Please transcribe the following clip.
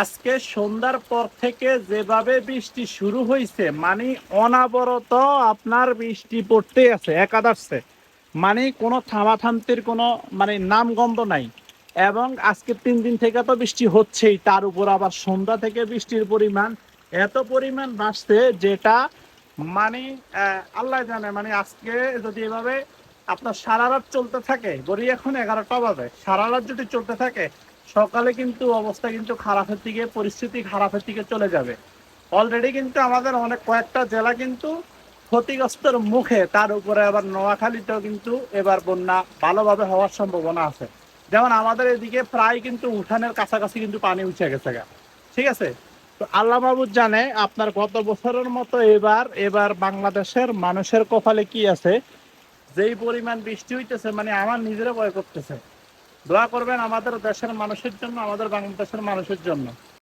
আজকে সন্ধ্যার পর থেকে যেভাবে বৃষ্টি শুরু হয়েছে, মানে অনাবরত আপনার বৃষ্টি পড়তেই আছে একাদারছে, মানে কোনো থামাথামতির কোনো মানে নামগন্ধ নাই। এবং আজকে 3 দিন থেকে তো বৃষ্টি হচ্ছেই, তার উপর আবার সন্ধ্যা থেকে বৃষ্টির পরিমাণ এত পরিমাণ বাড়ছে যেটা মানে আল্লাহ জানে। মানে আজকে যদি এভাবে আপনার সারা রাত চলতে থাকে, গড়ি এখন 11টা বাজে, সারা রাত যদি চলতে থাকে সকালে কিন্তু অবস্থা কিন্তু খারাপের দিকে, পরিস্থিতি খারাপের দিকে চলে যাবে। অলরেডি কিন্তু আমাদের অনেক কয়েকটা জেলা কিন্তু ক্ষতিগ্রস্তের মুখে, তার উপরে আবার নোয়াখালীতেও কিন্তু এবার বন্যা ভালোভাবে হওয়ার সম্ভাবনা আছে। যেমন আমাদের এদিকে প্রায় কিন্তু উঠানের কাছাকাছি কিন্তু পানি উঠে গেছে গা, ঠিক আছে। তো আল্লাহ মাহবুব জানে আপনার গত বছরের মতো এবার বাংলাদেশের মানুষের কপালে কি আছে। যেই পরিমাণ বৃষ্টি হইতেছে, মানে আমার নিজেরা ভয় করতেছে। দোয়া করবেন আমাদের দেশের মানুষের জন্য, আমাদের বাংলাদেশের মানুষের জন্য।